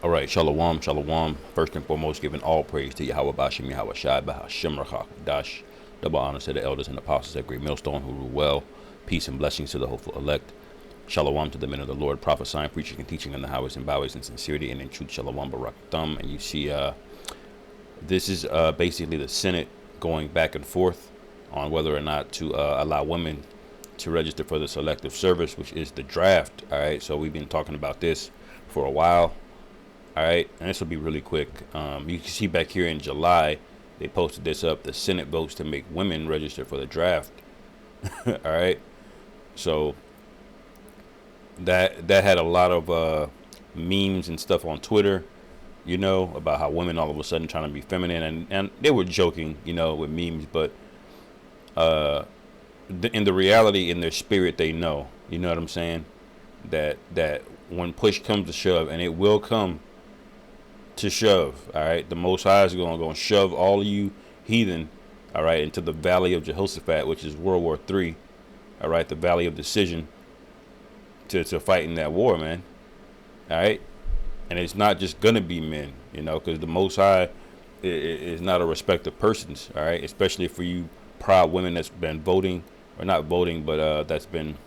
All right, shalom, shalom. First and foremost, giving all praise to Yahweh Bashim, Yahweh Shai, Bahashim Dash. Double honors to the elders and apostles at Great Millstone who rule well. Peace and blessings to the hopeful elect. Shalom to the men of the Lord, prophesying, preaching, and teaching in the highways and byways in sincerity and in truth. Shalom, Barak Thumb. And you see, this is basically the Senate going back and forth on whether or not to allow women to register for the selective service, which is the draft. All right, so we've been talking about this for a while. All right, and this will be really quick. You can see back here in July, they posted this up. The Senate votes to make women register for the draft. All right, so that had a lot of memes and stuff on Twitter, you know, about how women all of a sudden trying to be feminine, and they were joking, you know, with memes, but in the reality, in their spirit, they know, you know what I'm saying, that when push comes to shove, and it will come to shove, all right, the Most High is going to shove all of you heathen, all right, into the valley of Jehoshaphat, which is World War III, all right, the valley of decision, to fight in that war, man, all right. And it's not just going to be men, you know, because the Most High is not a respect of persons, all right, especially for you proud women that's been voting, or not voting, but that's been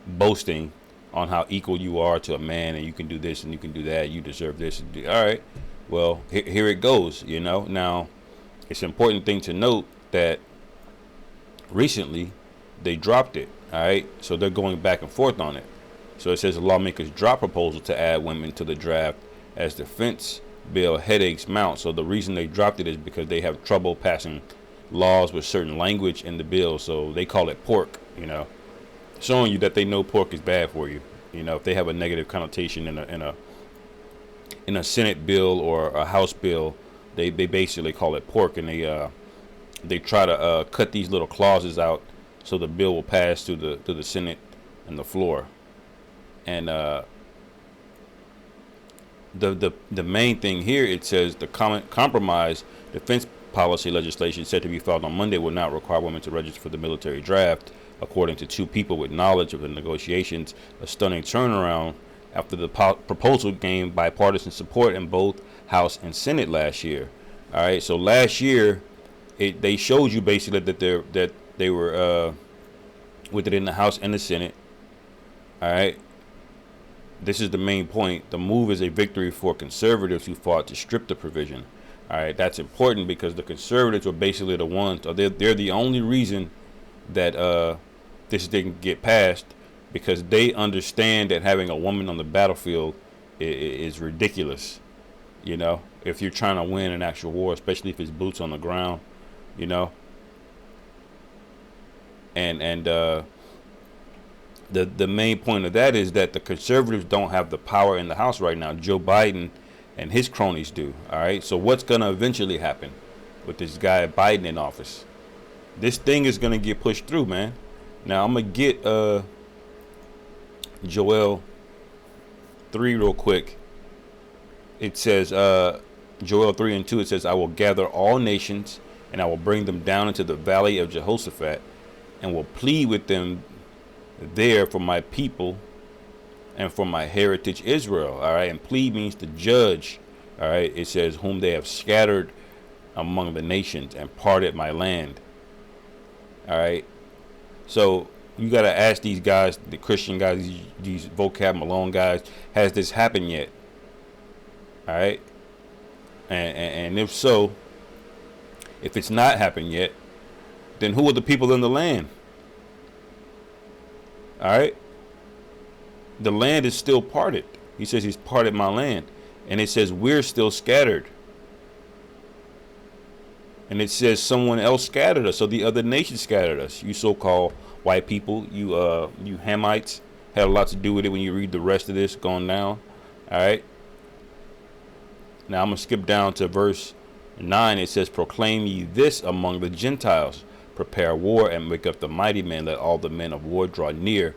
boasting on how equal you are to a man, and you can do this and you can do that, you deserve this. All right, well, here it goes, you know. Now, it's an important thing to note that recently they dropped it, all right, so they're going back and forth on it. So it says the lawmakers drop proposal to add women to the draft as defense bill headaches mount. So the reason they dropped it is because they have trouble passing laws with certain language in the bill, so they call it pork, you know, showing you that they know pork is bad for you. You know, if they have a negative connotation in a Senate bill or a House bill, they basically call it pork, and they try to cut these little clauses out so the bill will pass to the Senate and the floor. And the main thing here, it says the compromise defense policy legislation said to be filed on Monday will not require women to register for the military draft, according to two people with knowledge of the negotiations. A stunning turnaround after the proposal gained bipartisan support in both House and Senate last year. All right, so last year they showed you basically that they were with it in the House and the Senate. All right. This is the main point. The move is a victory for conservatives who fought to strip the provision. All right, that's important because the conservatives were basically the ones, or they're the only reason that this didn't get passed, because they understand that having a woman on the battlefield is ridiculous. You know, if you're trying to win an actual war, especially if it's boots on the ground, you know, and the main point of that is that the conservatives don't have the power in the House right now. Joe Biden and his cronies do. All right. So what's going to eventually happen with this guy Biden in office? This thing is going to get pushed through, man. Now I'm going to get Joel 3 real quick. It says Joel 3 and 2. It says, I will gather all nations and I will bring them down into the valley of Jehoshaphat and will plead with them there for my people and for my heritage Israel. All right, and plead means to judge. All right, it says whom they have scattered among the nations and parted my land. All right, so you got to ask these guys, the Christian guys, these vocab Malone guys, has this happened yet? All right, and if so, if it's not happened yet, then who are the people in the land? All right. The land is still parted. He says he's parted my land. And it says we're still scattered. And it says someone else scattered us. So the other nations scattered us. You so-called white people, you Hamites, had a lot to do with it when you read the rest of this going down. All right. Now I'm going to skip down to verse 9. It says, proclaim ye this among the Gentiles. Prepare war and wake up the mighty men. Let all the men of war draw near.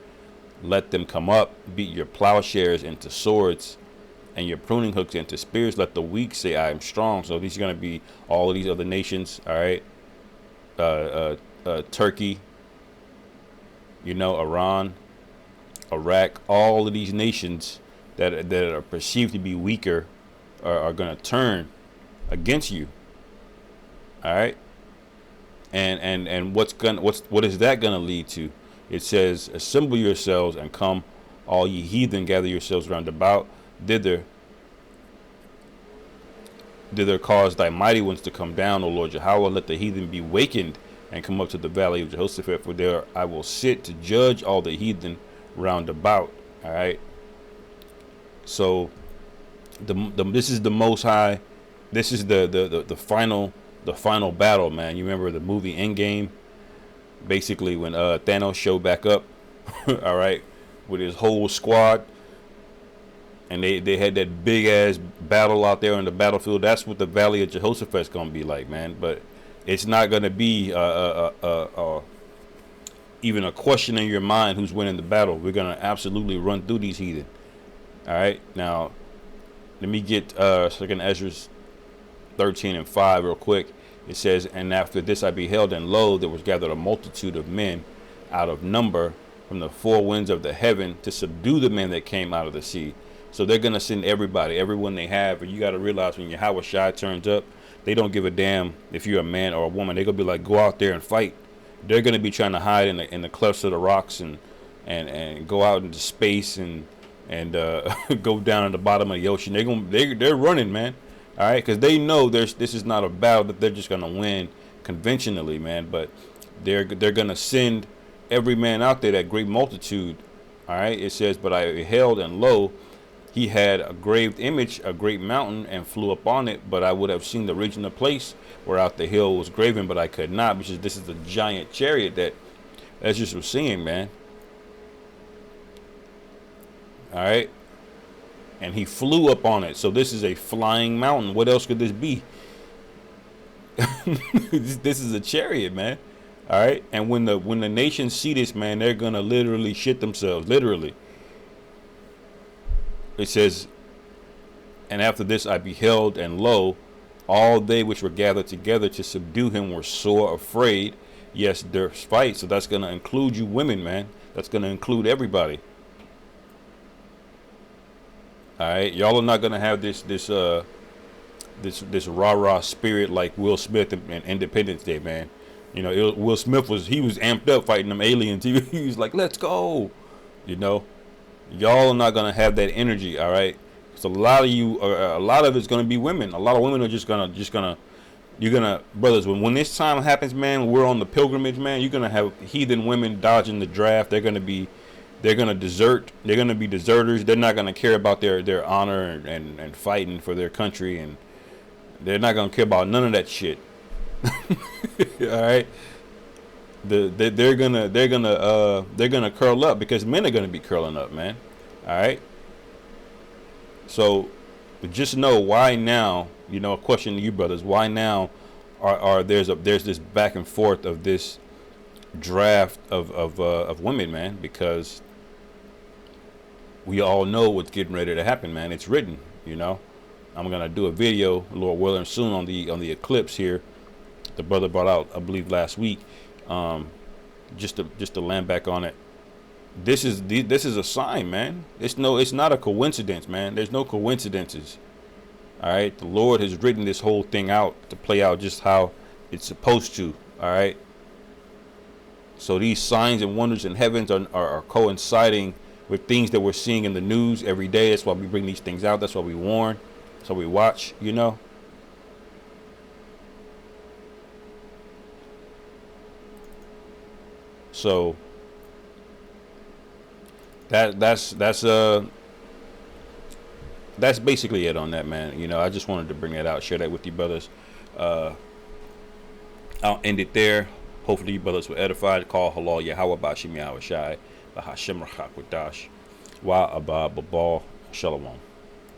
Let them come up. Beat your plowshares into swords and your pruning hooks into spears. Let the weak say, I am strong. So these are going to be all of these other nations. All right. Turkey, you know, Iran, Iraq, all of these nations that are perceived to be weaker are going to turn against you. All right. And what is that gonna lead to? It says, assemble yourselves and come, all ye heathen, gather yourselves round about. Thither cause thy mighty ones to come down, O Lord Jehovah. Let the heathen be wakened and come up to the valley of Jehoshaphat, for there I will sit to judge all the heathen round about. All right. So this is the Most High. This is the final battle, man. You remember the movie Endgame? Basically, when Thanos showed back up, all right, with his whole squad, and they had that big ass battle out there on the battlefield. That's what the Valley of Jehoshaphat's gonna be like, man. But it's not gonna be even a question in your mind who's winning the battle. We're gonna absolutely run through these heathen. All right, now let me get 2nd Ezra 13:5 real quick. It says, and after this I beheld, and lo, there was gathered a multitude of men out of number from the four winds of the heaven to subdue the men that came out of the sea. So they're going to send everybody, everyone they have. And you got to realize when Yahweh Shai turns up, they don't give a damn if you're a man or a woman. They're going to be like, go out there and fight. They're going to be trying to hide in the clefts of the rocks and go out into space and go down at the bottom of the ocean. They're running, man. All right, because they know this is not a battle that they're just gonna win conventionally, man. But they're gonna send every man out there, that great multitude. All right, it says, but I beheld, and lo, he had a graved image, a great mountain, and flew upon it. But I would have seen the region of place whereout the hill was graven, but I could not, because this is a giant chariot that Ezra was seeing, man. All right. And he flew up on it. So this is a flying mountain. What else could this be? This is a chariot, man. All right. And when the nations see this, man, they're gonna literally shit themselves. Literally. It says, and after this I beheld, and lo, all they which were gathered together to subdue him were sore afraid. Yes, there's fight. So that's gonna include you women, man. That's gonna include everybody. All right, y'all are not gonna have this rah-rah spirit like Will Smith and Independence Day, man. You know, Will Smith was amped up fighting them aliens. He was like, let's go. You know, y'all are not gonna have that energy. All right, so a lot of it's gonna be women. A lot of women are just gonna. You're gonna, brothers, when this time happens, man, we're on the pilgrimage, man. You're gonna have heathen women dodging the draft. They're gonna desert. They're going to be deserters. They're not going to care about their honor and fighting for their country, and they're not going to care about none of that shit. All right. They're gonna curl up, because men are going to be curling up, man. All right. So just know why now. You know, a question to you, brothers. Why now there's this back and forth of this draft of women, man? Because we all know what's getting ready to happen, man. It's written, you know. I'm gonna do a video, Lord willing, soon on the eclipse here. The brother brought out, I believe, last week. Just to land back on it. This is a sign, man. It's not a coincidence, man. There's no coincidences. All right, the Lord has written this whole thing out to play out just how it's supposed to. All right. So these signs and wonders in heavens are coinciding with things that we're seeing in the news every day. That's why we bring these things out. That's why we warn. That's why we watch, you know. So that's basically it on that, man. You know, I just wanted to bring that out, share that with you, brothers. I'll end it there. Hopefully you brothers were edified. Call halal Yahweh Bashim Yahweh Shai. Bahashem Rachak Wadash. Wa Abba Babal. Shalom.